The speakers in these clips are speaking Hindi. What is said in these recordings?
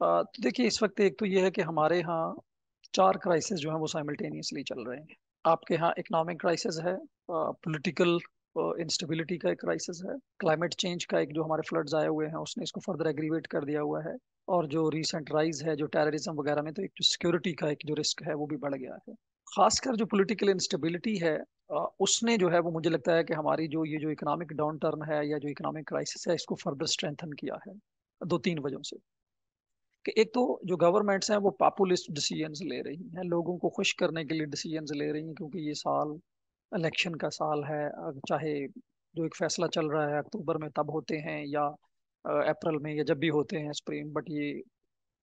तो देखिए, इस वक्त एक तो ये है कि हमारे यहाँ चार क्राइसिस जो हैं वो साइमल्टेनियसली चल रहे हैं। आपके यहाँ इकोनॉमिक क्राइसिस है, पॉलिटिकल इंस्टेबिलिटी का एक क्राइसिस है, क्लाइमेट चेंज का एक जो हमारे फ्लड्स आए हुए हैं उसने इसको फर्दर एग्रीवेट कर दिया हुआ है, और जो रीसेंट राइज है जो टेररिज्म वगैरह में, तो एक जो सिक्योरिटी का एक जो रिस्क है वो भी बढ़ गया है। खासकर जो पॉलिटिकल इंस्टेबिलिटी है, उसने जो है वो मुझे लगता है कि हमारी जो ये जो इकोनॉमिक डाउन टर्न है या जो इकोनॉमिक क्राइसिस है इसको फर्दर स्ट्रेंथन किया है, दो तीन वजहों से। कि एक तो जो गवर्नमेंट्स हैं वो पॉपुलिस्ट डिसीजंस ले रही हैं, लोगों को खुश करने के लिए डिसीजंस ले रही हैं, क्योंकि ये साल इलेक्शन का साल है। चाहे जो एक फैसला चल रहा है अक्टूबर में तब होते हैं या अप्रैल में या जब भी होते हैं स्प्रिंग, बट ये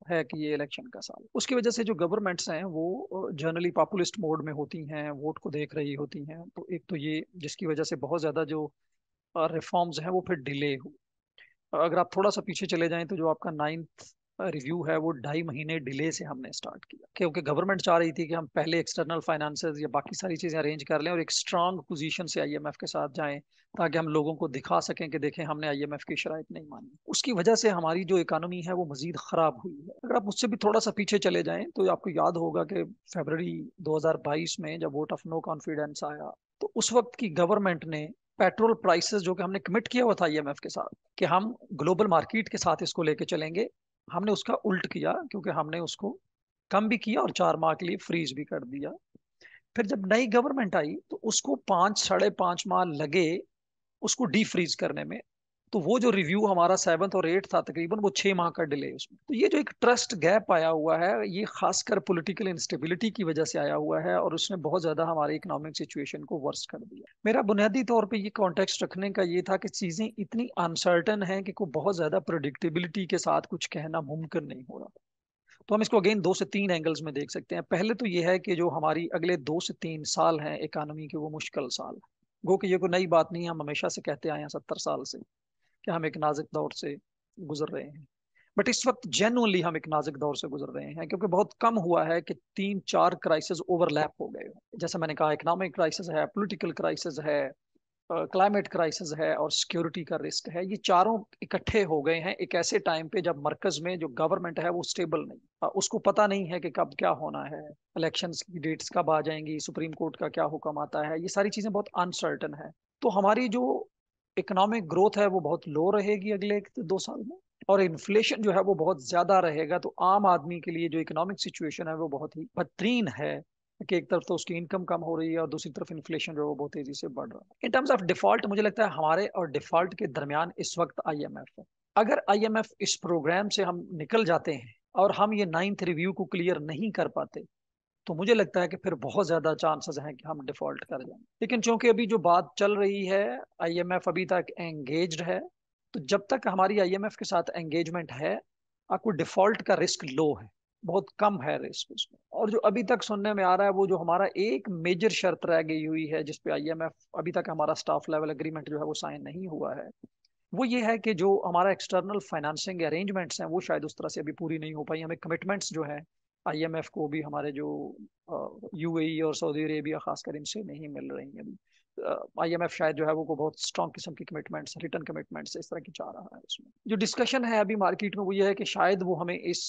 है कि ये इलेक्शन का साल, उसकी वजह से जो गवर्नमेंट्स हैं वो जनरली पॉपुलिस्ट मोड में होती हैं, वोट को देख रही होती हैं। तो एक तो ये जिसकी वजह से बहुत ज्यादा जो रिफॉर्म्स हैं वो फिर डिले हो। अगर आप थोड़ा सा पीछे चले जाएं तो जो आपका 9th रिव्यू है वो 2.5 महीने डिले से हमने स्टार्ट किया, क्योंकि गवर्नमेंट चाह रही थी कि हम पहले एक्सटर्नल फाइनेंसेस या बाकी सारी चीजें अरेंज कर लें और एक स्ट्रांग पोजीशन से आईएमएफ के साथ जाएं, ताकि हम लोगों को दिखा सकें कि देखें हमने आईएमएफ की शराइत नहीं मानी। उसकी वजह से हमारी जो इकोनॉमी है वो मजीद खराब हुई है। अगर आप उससे भी थोड़ा सा पीछे चले जाएं तो आपको याद होगा कि फरवरी 2022 में जब वोट ऑफ नो कॉन्फिडेंस आया, तो उस वक्त की गवर्नमेंट ने पेट्रोल प्राइसेस जो कि हमने कमिट किया हुआ था आईएमएफ के साथ कि हम ग्लोबल मार्केट के साथ इसको लेके चलेंगे, हमने उसका उल्ट किया, क्योंकि हमने उसको कम भी किया और 4 माह के लिए फ्रीज भी कर दिया। फिर जब नई गवर्नमेंट आई तो उसको 5 साढ़े 5 माह लगे उसको डी फ्रीज करने में। तो वो जो रिव्यू हमारा 7th और 8th था, तकरीबन वो 6 माह का डिले उसमें। तो ये जो एक ट्रस्ट गैप आया हुआ है ये खासकर पॉलिटिकल इंस्टेबिलिटी की वजह से आया हुआ है, और उसने बहुत ज्यादा हमारी इकोनॉमिक सिचुएशन को वर्स कर दिया। मेरा बुनियादी तौर पे ये कॉन्टेक्स्ट रखने का ये था कि चीजें इतनी अनसर्टन है कि कोई बहुत ज्यादा प्रिडिक्टेबिलिटी के साथ कुछ कहना मुमकिन नहीं हो रहा। तो हम इसको अगेन 2 से 3 एंगल्स में देख सकते हैं। पहले तो ये है कि जो हमारी अगले 2 से 3 साल हैं इकोनॉमी के वो मुश्किल साल है। गो कि ये कोई नई बात नहीं है, हम हमेशा से कहते आए हैं 70 साल से कि हम एक नाजुक दौर से गुजर रहे हैं। बट इस वक्त जेन्युइनली हम एक नाजुक दौर से गुजर रहे हैं, क्योंकि बहुत कम हुआ है कि 3 4 क्राइसिस ओवरलैप हो गए हो। जैसे मैंने कहा, इकोनॉमिक क्राइसिस है, पॉलिटिकल क्राइसिस है, क्लाइमेट क्राइसिस है और सिक्योरिटी का रिस्क है। ये चारों इकट्ठे हो गए हैं एक ऐसे टाइम पे जब मरकज में जो गवर्नमेंट है वो स्टेबल नहीं, उसको पता नहीं है कि कब क्या होना है, इलेक्शंस की डेट्स कब आ जाएंगी, सुप्रीम कोर्ट का क्या हुक्म आता है, ये सारी चीजें बहुत अनसर्टन है। तो हमारी जो इकोनॉमिक ग्रोथ है वो बहुत लो रहेगी अगले 2 साल में, और इन्फ्लेशन जो है वो बहुत ज्यादा रहेगा। तो आम आदमी के लिए जो इकोनॉमिक सिचुएशन है वो बहुत ही बदतरीन है, कि एक तरफ तो उसकी इनकम कम हो रही है और दूसरी तरफ इन्फ्लेशन जो है वो बहुत तेजी से बढ़ रहा है। इन टर्म्स ऑफ डिफॉल्ट मुझे लगता है हमारे और डिफॉल्ट के दरमियान इस वक्त आईएमएफ है। अगर आईएमएफ इस प्रोग्राम से हम निकल जाते हैं और हम ये 9th रिव्यू को क्लियर नहीं कर पाते, तो मुझे लगता है कि फिर बहुत ज्यादा चांसेस हैं कि हम डिफॉल्ट कर जाएं। लेकिन चूंकि अभी जो बात चल रही है, आईएमएफ अभी तक एंगेज्ड है, तो जब तक हमारी आईएमएफ के साथ एंगेजमेंट है, आपको डिफॉल्ट का रिस्क लो है, बहुत कम है रिस्क उसमें। और जो अभी तक सुनने में आ रहा है वो जो हमारा एक मेजर शर्त रह गई हुई है जिस पे आईएमएफ अभी तक हमारा स्टाफ लेवल एग्रीमेंट जो है वो साइन नहीं हुआ है, वो ये है कि जो हमारा एक्सटर्नल फाइनेंसिंग अरेंजमेंट्स हैं वो शायद उस तरह से अभी पूरी नहीं हो पाई। हमें कमिटमेंट्स जो है आईएमएफ को भी हमारे जो यूएई और सऊदी अरेबिया खासकर इनसे नहीं मिल रही हैं अभी। आईएमएफ शायद जो है वो को बहुत स्ट्रॉन्ग किस्म की कमिटमेंट्स, रिटर्न कमिटमेंट्स इस तरह की चाह रहा है। उसमें जो डिस्कशन है अभी मार्केट में वो ये है कि शायद वो हमें इस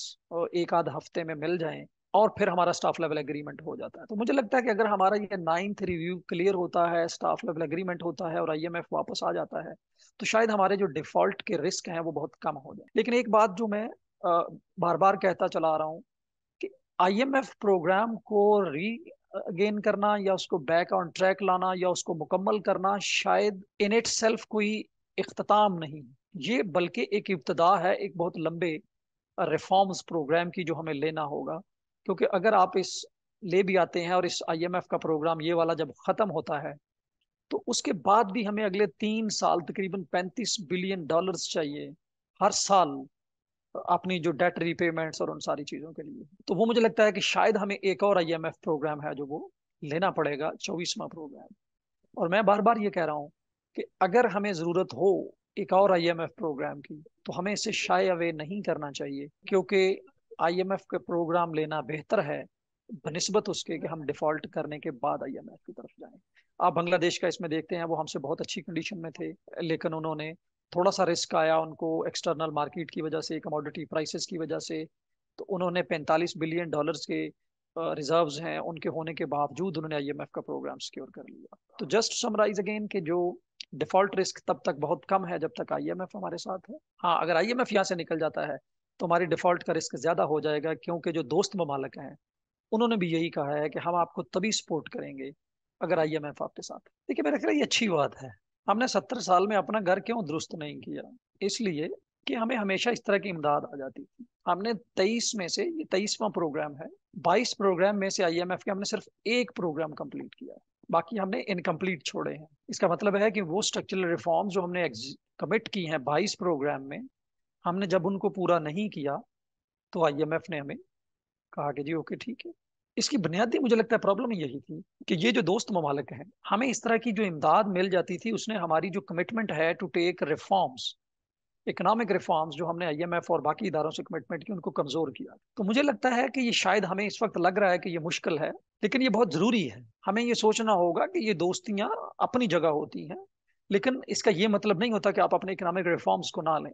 एक आध हफ्ते में मिल जाएं और फिर हमारा स्टाफ लेवल एग्रीमेंट हो जाता है। तो मुझे लगता है कि अगर हमारा ये 9th रिव्यू क्लियर होता है, स्टाफ लेवल एग्रीमेंट होता है और आईएमएफ वापस आ जाता है, तो शायद हमारे जो डिफॉल्ट के रिस्क हैं वो बहुत कम हो जाए। लेकिन एक बात जो मैं बार बार कहता चला आ रहा हूँ कि आईएमएफ प्रोग्राम को री अगेन करना या उसको बैक ऑन ट्रैक लाना या उसको मुकम्मल करना शायद इन इट सेल्फ कोई इख्तिताम नहीं, ये बल्कि एक इब्तदा है एक बहुत लंबे रिफॉर्म्स प्रोग्राम की जो हमें लेना होगा। क्योंकि अगर आप इस ले भी आते हैं और इस आईएमएफ का प्रोग्राम ये वाला जब खत्म होता है, तो उसके बाद भी हमें अगले 3 साल तकरीबन $35 बिलियन चाहिए हर साल, अपनी जो डेट रीपेमेंट्स और उन सारी चीजों के लिए। तो वो मुझे लगता है कि शायद हमें एक और आईएमएफ प्रोग्राम है जो वो लेना पड़ेगा, 24वां प्रोग्राम। और मैं बार बार ये कह रहा हूँ कि अगर हमें जरूरत हो एक और आईएमएफ प्रोग्राम की, तो हमें इससे शाय अवे नहीं करना चाहिए, क्योंकि आईएमएफ का प्रोग्राम लेना बेहतर है बनिस्बत उसके कि हम डिफॉल्ट करने के बाद आईएमएफ की तरफ जाएं। आप बांग्लादेश का इसमें देखते हैं, वो हमसे बहुत अच्छी कंडीशन में थे, लेकिन उन्होंने थोड़ा सा रिस्क आया उनको एक्सटर्नल मार्केट की वजह से, कमोडिटी प्राइसेस की वजह से, तो उन्होंने $45 बिलियन के रिजर्व्स हैं, उनके होने के बावजूद उन्होंने आईएमएफ का प्रोग्राम सिक्योर कर लिया। तो जस्ट समराइज अगेन कि जो डिफॉल्ट रिस्क तब तक बहुत कम है जब तक आईएमएफ हमारे साथ है। हाँ, अगर आईएमएफ यहाँ से निकल जाता है तो हमारी डिफॉल्ट का रिस्क ज्यादा हो जाएगा, क्योंकि जो दोस्त ममालिक हैं उन्होंने भी यही कहा है कि हम आपको तभी सपोर्ट करेंगे अगर आईएमएफ आपके साथ। देखिए, मेरा ख्याल ये अच्छी बात है। हमने 70 साल में अपना घर क्यों दुरुस्त नहीं किया? इसलिए कि हमें हमेशा इस तरह की इमदाद आ जाती थी। हमने 23 में से, ये 23वां प्रोग्राम है, 22 प्रोग्राम में से आईएमएफ के हमने सिर्फ एक प्रोग्राम कंप्लीट किया है, बाकी हमने इनकम्प्लीट छोड़े हैं। इसका मतलब है कि वो स्ट्रक्चरल रिफॉर्म्स जो हमने कमिट की हैं 22 प्रोग्राम में, हमने जब उनको पूरा नहीं किया तो आईएमएफ ने हमें कहा कि जी ओके ठीक है। इसकी बुनियादी मुझे लगता है प्रॉब्लम यही थी कि ये जो दोस्त ममालिक हैं, हमें इस तरह की जो इमदाद मिल जाती थी, उसने हमारी जो कमिटमेंट है to take reforms, economic reforms जो हमने आईएमएफ और बाकी इदारों से कमिटमेंट की, उनको कमजोर किया। तो मुझे लगता है कि ये शायद हमें इस वक्त लग रहा है कि ये मुश्किल है, लेकिन ये बहुत जरूरी है। हमें ये सोचना होगा कि ये दोस्तियां अपनी जगह होती हैं, लेकिन इसका ये मतलब नहीं होता कि आप अपने इकोनॉमिक रिफॉर्म्स को ना लें।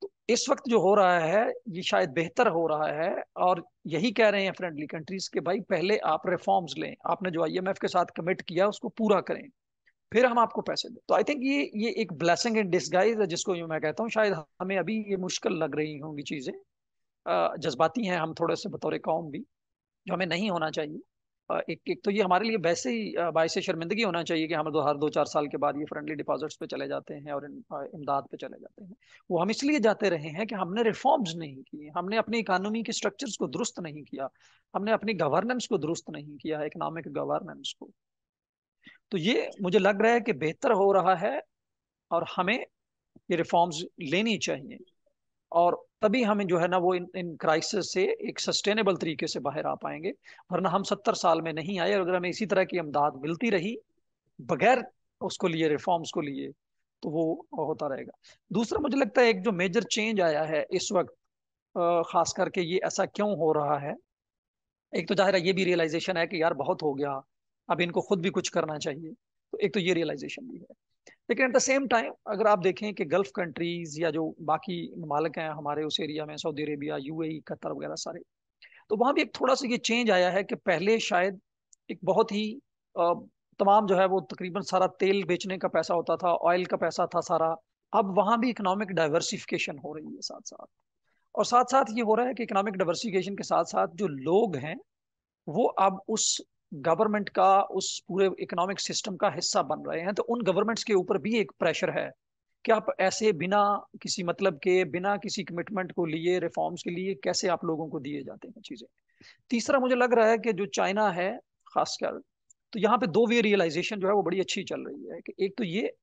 तो इस वक्त जो हो रहा है ये शायद बेहतर हो रहा है, और यही कह रहे हैं फ्रेंडली कंट्रीज के भाई पहले आप रिफॉर्म्स लें, आपने जो आईएमएफ के साथ कमिट किया उसको पूरा करें, फिर हम आपको पैसे दें। तो आई थिंक ये एक ब्लेसिंग इन डिसगाइज है, जिसको यूं मैं कहता हूँ। शायद हमें अभी ये मुश्किल लग रही होंगी चीजें, जज्बाती हैं हम थोड़े से बतौर कौम भी, जो हमें नहीं होना चाहिए। एक एक तो ये हमारे लिए वैसे ही बायसे शर्मिंदगी होना चाहिए कि हम हर 2-4 साल के बाद ये फ्रेंडली डिपॉजिट्स पे चले जाते हैं और इमदाद पे चले जाते हैं। वो हम इसलिए जाते रहे हैं कि हमने रिफॉर्म्स नहीं किए, हमने अपनी इकानमी के स्ट्रक्चर्स को दुरुस्त नहीं किया, हमने अपनी गवर्नेंस को दुरुस्त नहीं किया, इकोनॉमिक गवर्नेंस को। तो ये मुझे लग रहा है कि बेहतर हो रहा है, और हमें ये रिफॉर्म्स लेनी चाहिए, और तभी हमें जो है ना वो इन क्राइसिस से एक सस्टेनेबल तरीके से बाहर आ पाएंगे। वरना हम 70 साल में नहीं आए, और अगर हमें इसी तरह की इमदाद मिलती रही बगैर उसको लिए, रिफॉर्म्स को लिए, तो वो होता रहेगा। दूसरा, मुझे लगता है एक जो मेजर चेंज आया है इस वक्त, खास करके ये ऐसा क्यों हो रहा है, एक तो जाहिर है ये भी रियलाइजेशन है कि यार बहुत हो गया, अब इनको खुद भी कुछ करना चाहिए। तो एक तो ये रियलाइजेशन भी है, लेकिन एट द सेम टाइम अगर आप देखें कि गल्फ कंट्रीज या जो बाकी ममालिक हैं हमारे उस एरिया में, सऊदी अरेबिया, यूएई, कतर वगैरह सारे, तो वहां भी एक थोड़ा सा ये चेंज आया है कि पहले शायद एक बहुत ही तमाम जो है वो तकरीबन सारा तेल बेचने का पैसा होता था, ऑयल का पैसा था सारा। अब वहां भी इकोनॉमिक डाइवर्सिफिकेशन हो रही है साथ साथ, और साथ साथ ये हो रहा है कि इकोनॉमिक डाइवर्सिफिकेशन के साथ साथ जो लोग हैं वो अब उस गवर्नमेंट का, उस पूरे इकोनॉमिक सिस्टम का हिस्सा बन रहे हैं। तो उन गवर्नमेंट्स के ऊपर भी एक प्रेशर है कि आप ऐसे बिना किसी मतलब के, बिना किसी कमिटमेंट को लिए, रिफॉर्म्स के लिए कैसे आप लोगों को दिए जाते हैं चीजें। तीसरा, मुझे लग रहा है कि जो चाइना है खासकर, तो यहाँ पे दो वे रियलाइजेशन जो है वो बड़ी अच्छी चल रही है। कि एक तो ये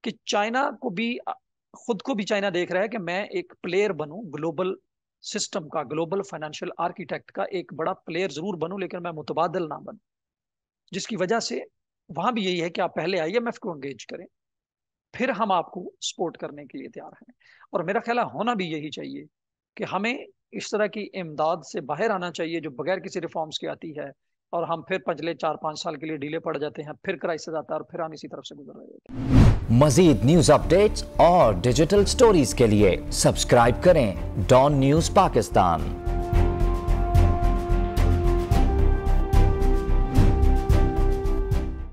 कि चाइना को भी, खुद को भी चाइना देख रहा है कि मैं एक प्लेयर बनूं ग्लोबल सिस्टम का, ग्लोबल फाइनेंशियल आर्किटेक्ट का एक बड़ा प्लेयर जरूर बनूं, लेकिन मैं मुतबादल ना बनूं। जिसकी वजह से वहां भी यही है कि आप पहले आईएमएफ को एंगेज करें, फिर हम आपको सपोर्ट करने के लिए तैयार हैं। और मेरा ख्याल है होना भी यही चाहिए कि हमें इस तरह की इमदाद से बाहर आना चाहिए जो बगैर किसी रिफॉर्म्स के आती है, और हम फिर पिछले 4-5 साल के लिए डिले पड़ जाते हैं, फिर क्राइसिस आता है, और फिर हम इसी तरफ से गुजर रहे होते हैं। मजीद न्यूज अपडेट्स और डिजिटल स्टोरीज के लिए सब्सक्राइब करें डॉन न्यूज पाकिस्तान।